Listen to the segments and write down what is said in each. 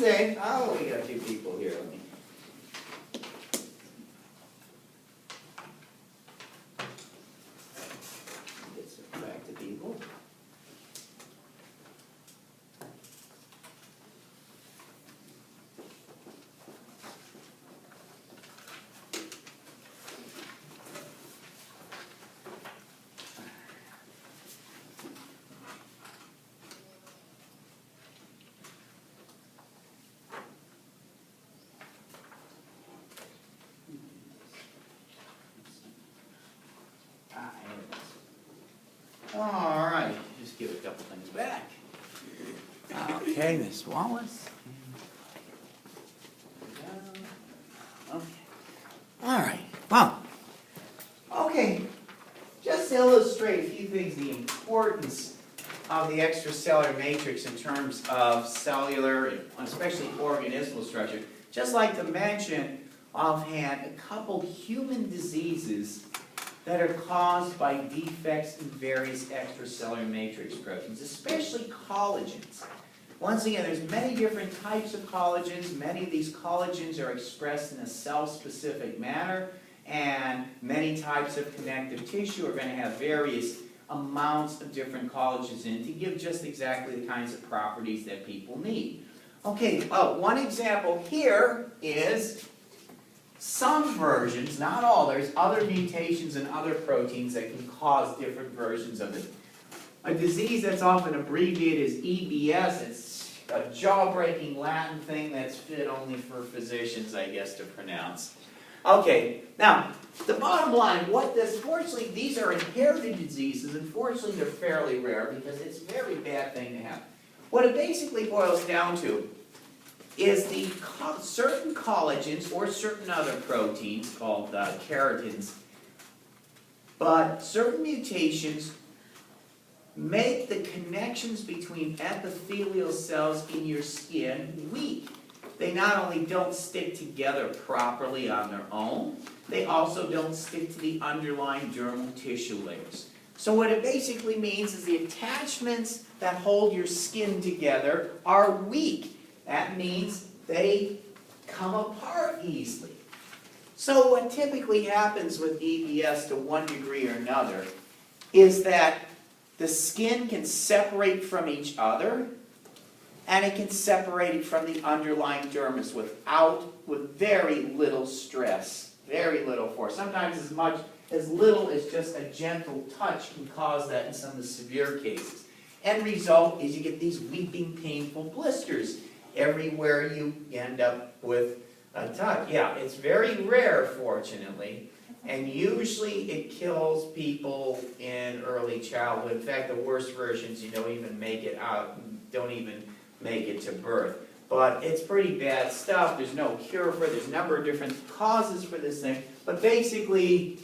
next thing, oh, we got two people here. Let me. Get some back to people. All right, just give a couple things back. Okay, Miss Wallace. Okay. All right, well, okay, just to illustrate a few things, the importance of the extracellular matrix in terms of cellular, especially organismal structure. Just like to mention offhand a couple human diseases that are caused by defects in various extracellular matrix proteins, especially collagens. Once again, there's many different types of collagens. Many of these collagens are expressed in a cell-specific manner, and many types of connective tissue are going to have various amounts of different collagens in it to give just exactly the kinds of properties that people need. Okay, well, one example here is some versions, not all, there's other mutations in other proteins that can cause different versions of it. A disease that's often abbreviated as EBS, it's a jaw-breaking Latin thing that's fit only for physicians, I guess, to pronounce. Okay, now, the bottom line, fortunately, these are inherited diseases, and fortunately they're fairly rare because it's a very bad thing to have. What it basically boils down to is the certain collagens or certain other proteins called keratins, but certain mutations make the connections between epithelial cells in your skin weak. They not only don't stick together properly on their own, they also don't stick to the underlying dermal tissue layers. So what it basically means is the attachments that hold your skin together are weak. That means they come apart easily. So what typically happens with EBS to one degree or another is that the skin can separate from each other, and it can separate it from the underlying dermis with very little stress, very little force. Sometimes as little as just a gentle touch can cause that in some of the severe cases. End result is you get these weeping, painful blisters everywhere you end up with a touch. Yeah, it's very rare, fortunately, and usually it kills people in early childhood. In fact, the worst versions, you don't even make it out, don't even make it to birth. But it's pretty bad stuff. There's no cure for it. There's a number of different causes for this thing. But basically,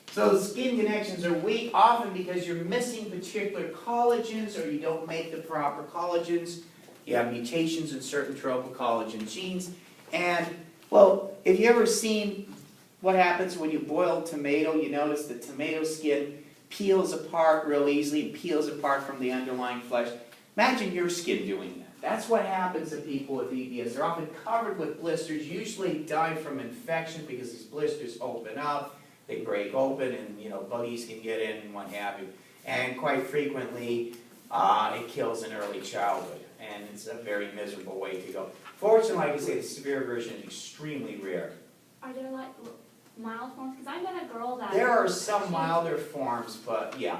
so the skin connections are weak, often because you're missing particular collagens or you don't make the proper collagens. You have mutations in certain tropocollagen genes. And, well, if you ever seen what happens when you boil tomato, you notice the tomato skin peels apart real easily and peels apart from the underlying flesh. Imagine your skin doing that. That's what happens to people with EBS. They're often covered with blisters, usually die from infection because these blisters open up. They break open and buggies can get in and what have you. And quite frequently, it kills in early childhood. And it's a very miserable way to go. Fortunately, like I say, the severe version is extremely rare. Are there like mild forms? Because I met a girl that... There are some milder forms, but yeah.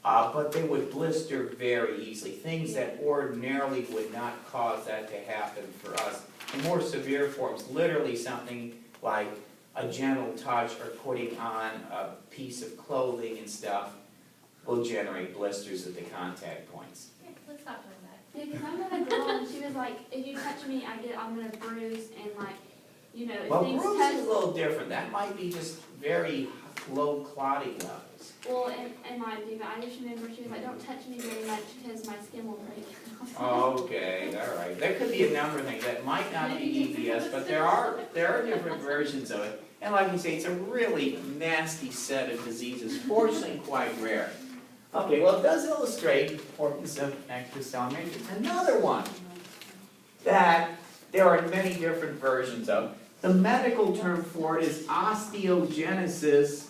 But they would blister very easily. Things that ordinarily would not cause that to happen for us. The more severe forms, literally something like a gentle touch or putting on a piece of clothing and stuff will generate blisters at the contact points. Yeah, let's stop doing that. Yeah, because I met a girl and she was like, if you touch me, I'm going to bruise and like, if well, things bruise touch... is a little different. That might be just very low clotting levels. Well, and I just remember she was like, don't touch me very much because my skin will break. Okay, all right. There could be a number of things that might not be EBS, but there are different versions of it. And like you say, it's a really nasty set of diseases, fortunately quite rare. Okay, well, it does illustrate the importance of extracellular matrix. Another one that there are many different versions of. The medical term for it is osteogenesis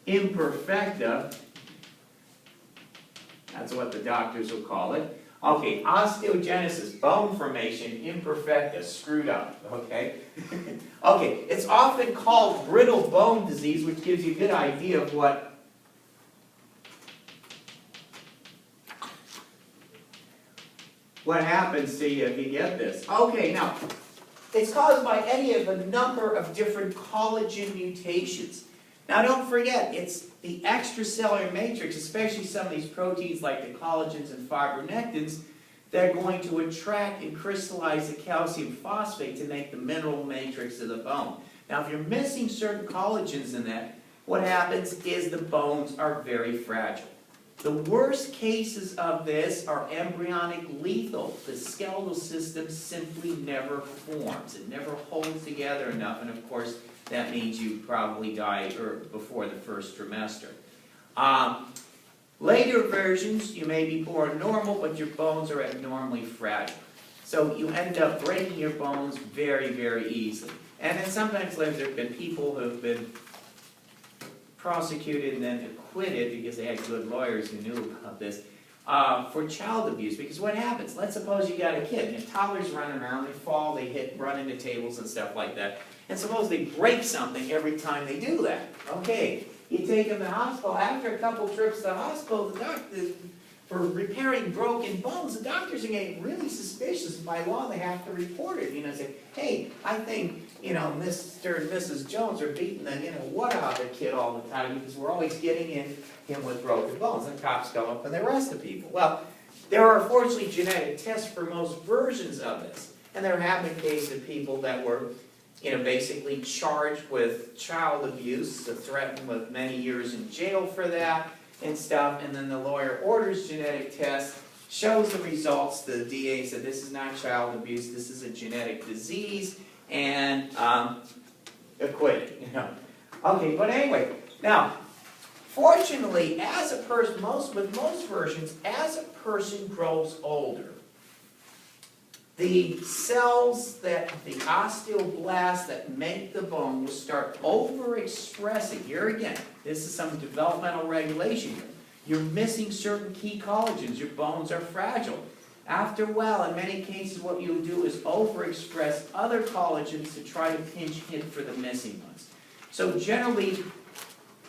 imperfecta. That's what the doctors will call it. Okay, osteogenesis, bone formation imperfecta, screwed up, okay? Okay, it's often called brittle bone disease, which gives you a good idea of what happens to you if you get this. Okay, now, it's caused by any of a number of different collagen mutations. Now don't forget, it's the extracellular matrix, especially some of these proteins like the collagens and fibronectins, that are going to attract and crystallize the calcium phosphate to make the mineral matrix of the bone. Now if you're missing certain collagens in that, what happens is the bones are very fragile. The worst cases of this are embryonic lethal. The skeletal system simply never forms. It never holds together enough, and of course, that means you probably die before the first trimester. Later versions, you may be born normal, but your bones are abnormally fragile. So you end up breaking your bones very, very easily. And then sometimes there have been people who have been prosecuted and then acquitted because they had good lawyers who knew about this for child abuse. Because what happens? Let's suppose you got a kid and toddlers running around, they fall, they run into tables and stuff like that. And suppose they break something every time they do that. Okay, you take them to the hospital. After a couple trips to the hospital, the doctor, for repairing broken bones, the doctors are getting really suspicious. By law, they have to report it. Say, hey, I think, Mr. and Mrs. Jones are beating the, what out of the kid all the time because we're always getting him with broken bones. And cops come up and they arrest the people. Well, there are fortunately genetic tests for most versions of this. And there have been cases of people that were basically charged with child abuse, threatened with many years in jail for that and stuff, and then the lawyer orders genetic tests, shows the results, the DA said this is not child abuse, this is a genetic disease, and acquitted, Okay, but anyway, now, fortunately, as a person, with most versions, as a person grows older, the cells the osteoblasts that make the bone will start overexpressing. Here again, this is some developmental regulation here. You're missing certain key collagens. Your bones are fragile. After a while, in many cases, what you'll do is overexpress other collagens to try to pinch hit for the missing ones. So generally,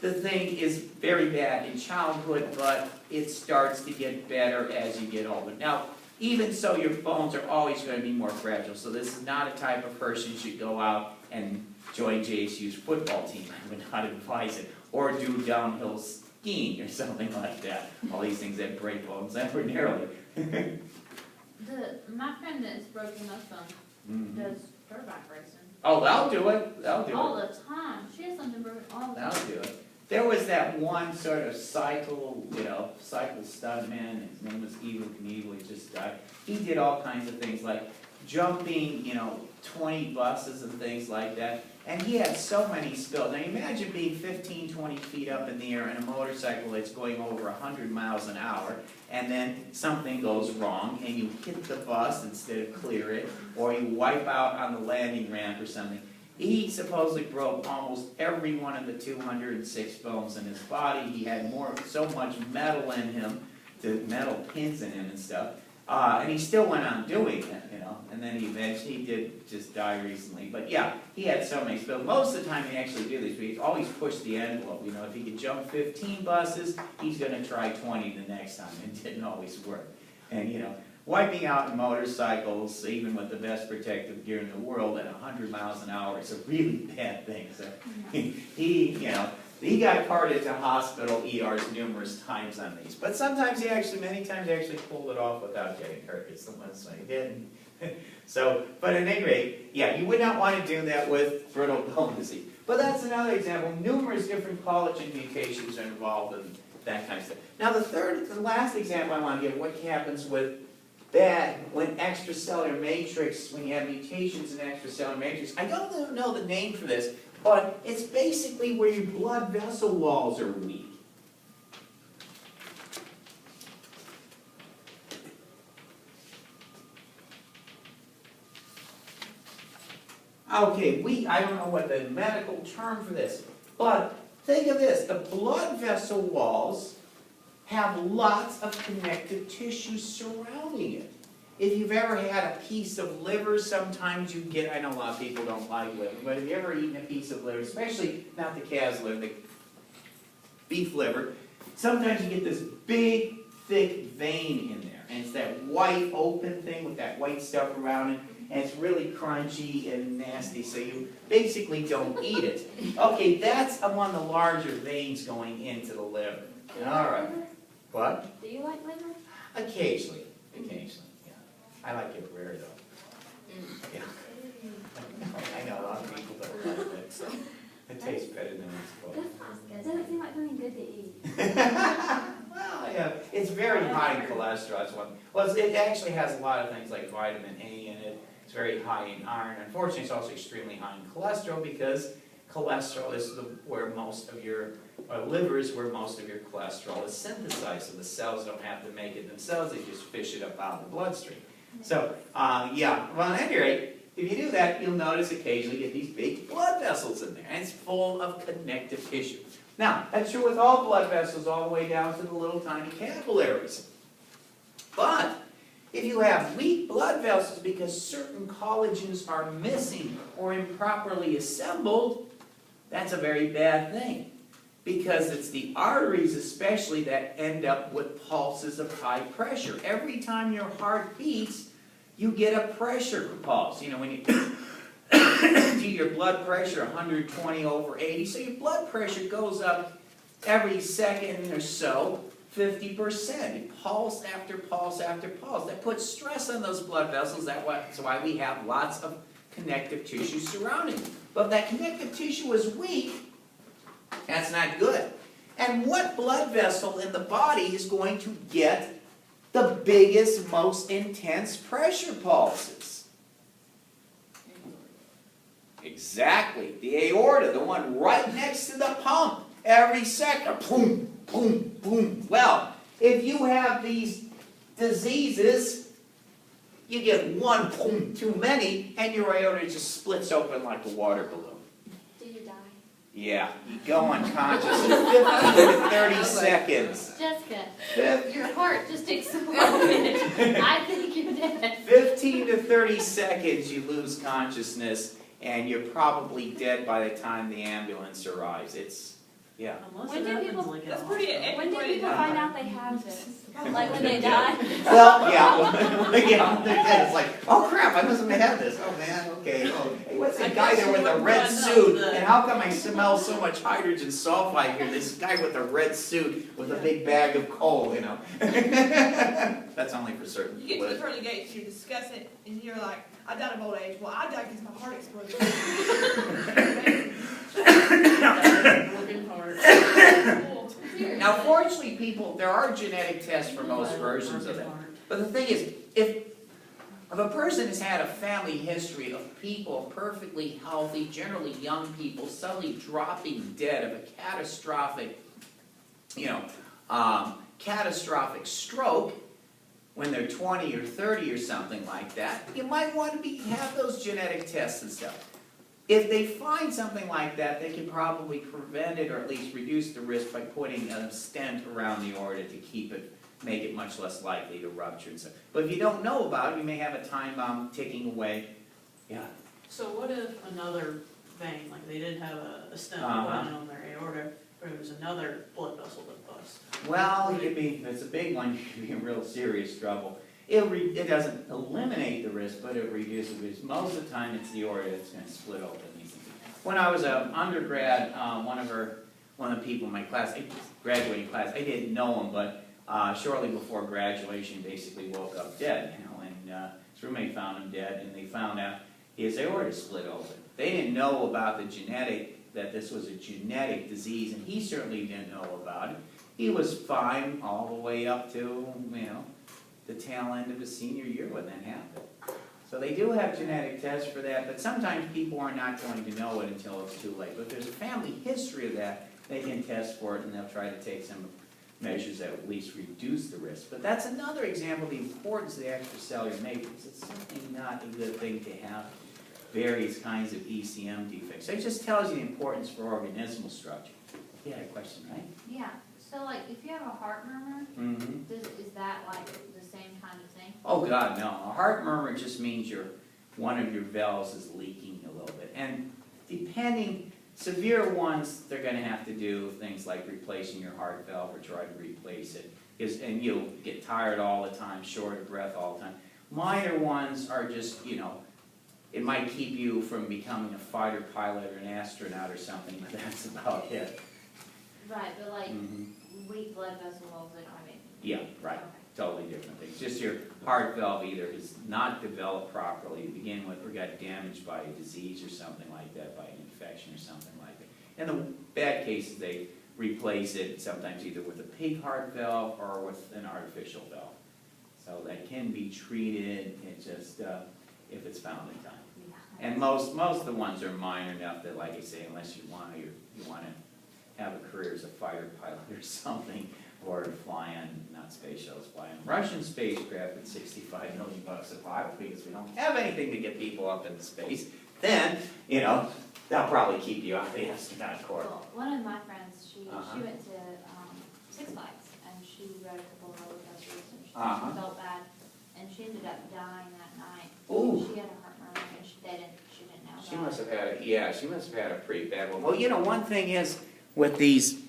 the thing is very bad in childhood, but it starts to get better as you get older. Now, even so, your bones are always going to be more fragile. So this is not a type of person who should go out and join JSU's football team. I would not advise it. Or do downhill skiing or something like that. All these things that break bones ordinarily. My friend that's broken those bones does dirt bike racing. Oh, they'll do it. They'll do it. All the time. She has something broken all the time. They'll do it. There was that one sort of cycle stuntman. His name was Evel Knievel. He just died. He did all kinds of things like jumping, 20 buses and things like that. And he had so many spills. Now imagine being 15, 20 feet up in the air in a motorcycle that's going over 100 miles an hour, and then something goes wrong, and you hit the bus instead of clear it, or you wipe out on the landing ramp or something. He supposedly broke almost every one of the 206 bones in his body. He had so much metal in him, metal pins in him and stuff. And he still went on doing it, And then he did just die recently. But yeah, he had so many spills. Most of the time he actually did this, but he always pushed the envelope. If he could jump 15 buses, he's going to try 20 the next time. It didn't always work. And wiping out motorcycles, even with the best protective gear in the world, at 100 miles an hour is a really bad thing. So he got carted to hospital ERs numerous times on these. But sometimes many times he actually pulled it off without getting hurt. It's the ones he didn't. But at any rate, yeah, you would not want to do that with brittle bone disease. But that's another example. Numerous different collagen mutations are involved in that kind of stuff. Now the last example I want to give, what happens with that when extracellular matrix, when you have mutations in extracellular matrix, I don't know the name for this, but it's basically where your blood vessel walls are weak. Okay, I don't know what the medical term for this, but think of this, the blood vessel walls have lots of connective tissue surrounding it. If you've ever had a piece of liver, sometimes you get, I know a lot of people don't like liver, but have you ever eaten a piece of liver, especially not the calf's liver, the beef liver, sometimes you get this big, thick vein in there, and it's that white open thing with that white stuff around it, and it's really crunchy and nasty, so you basically don't eat it. Okay, that's one of the larger veins going into the liver. Do you All like right. liver? What? Do you like liver? Occasionally, yeah. I like it rare though. Yeah. I know a lot of people don't like it, so it tastes better than it's It supposed doesn't seem like something good to eat. to. Well, yeah, it's very high in cholesterol. That's one. Well, it actually has a lot of things like vitamin A in it. It's very high in iron. Unfortunately, it's also extremely high in cholesterol because cholesterol is where most of your liver is where most of your cholesterol is synthesized, so the cells don't have to make it themselves, they just fish it up out of the bloodstream. So, yeah, well, at any rate, if you do that, you'll notice occasionally you get these big blood vessels in there, and it's full of connective tissue. Now, that's true with all blood vessels all the way down to the little tiny capillaries. But, if you have weak blood vessels because certain collagens are missing or improperly assembled, that's a very bad thing. Because it's the arteries especially that end up with pulses of high pressure. Every time your heart beats, you get a pressure pulse. You know, when you do your blood pressure 120 over 80, so your blood pressure goes up every second or so, 50%. Pulse after pulse after pulse. That puts stress on those blood vessels. That's why we have lots of connective tissue surrounding them. But if that connective tissue is weak, that's not good. And what blood vessel in the body is going to get the biggest, most intense pressure pulses? Exactly. The aorta, the one right next to the pump. Every second, boom, boom, boom. Well, if you have these diseases, you get one boom too many, and your aorta just splits open like a water balloon. Do you die? Yeah, you go unconscious in 15 to 30 seconds. Jessica, your heart just exploded. I think you're dead. 15 to 30 seconds you lose consciousness, and you're probably dead by the time the ambulance arrives. It's, yeah. Unless When it do happens people- like in That's a pretty hospital. When do people find out they have this? Like when they die? Well, yeah, yeah, they're dead. It's like, oh crap, I mustn't have had this. Oh man, okay. Oh, hey, what's that guy there with the red suit? And how come I smell so much hydrogen sulfide here? This guy with a red suit with a big bag of coal, you know. That's only for certain You get people. to the pearly gates, you discuss it, and you're like, I died of old age. Well, I died because my heart exploded. Looking hard. Now, fortunately, people, there are genetic tests for most versions of it. But the thing is, if a person has had a family history of people, perfectly healthy, generally young people, suddenly dropping dead of a catastrophic, catastrophic stroke when they're 20 or 30 or something like that, you might want to have those genetic tests and stuff. If they find something like that, they can probably prevent it or at least reduce the risk by putting a stent around the aorta to make it much less likely to rupture and stuff. But if you don't know about it, you may have a time bomb ticking away. Yeah. So what if another vein, like they did have a stent put in on their aorta, but it was another blood vessel that bust? Well, if it's a big one, you could be in real serious trouble. It doesn't eliminate the risk, but it reduces the risk. Most of the time, it's the aorta that's going to split open. When I was an undergrad, one of the people in my class, graduating class, I didn't know him, but shortly before graduation, basically woke up dead. And his roommate found him dead, and they found out his aorta split open. They didn't know about that this was a genetic disease, and he certainly didn't know about it. He was fine all the way up to, the tail end of his senior year when that happened. So they do have genetic tests for that, but sometimes people are not going to know it until it's too late. But if there's a family history of that, they can test for it and they'll try to take some measures that at least reduce the risk. But that's another example of the importance of the extracellular matrix. It's certainly not a good thing to have various kinds of ECM defects. So it just tells you the importance for organismal structure. You had a question, right? Yeah, so like if you have a heart murmur, Mm-hmm. is that like the same kind of thing? Oh, God, no. A heart murmur just means one of your valves is leaking a little bit. And depending, severe ones, they're gonna have to do things like replacing your heart valve or try to replace it. And you'll get tired all the time, short of breath all the time. Minor ones are just, it might keep you from becoming a fighter pilot or an astronaut or something, but that's about it. Right, but like Mhm. weak blood vessel walls, I mean. Yeah, right. Okay. Totally different things. Just your heart valve either is not developed properly to begin with or got damaged by a disease or something like that, by an infection or something like that. In the bad cases, they replace it sometimes either with a pig heart valve or with an artificial valve. So that can be treated, it just, if it's found in time. Yeah. And most of the ones are minor enough that, like I say, unless you want to have a career as a fighter pilot or something, or to fly on, not space shuttles, fly on Russian spacecraft at $65 million a pilot because we don't have anything to get people up into space, then, they'll probably keep you out the astronaut corps. Well, one of my friends, she Uh-huh. went to Six Flags and she rode a couple of roller coasters and she Uh-huh. felt bad and she ended up dying that night. Ooh. She had a heart murmur and she didn't know She about must it. have had she must have had a pretty bad one. Well, one thing is with these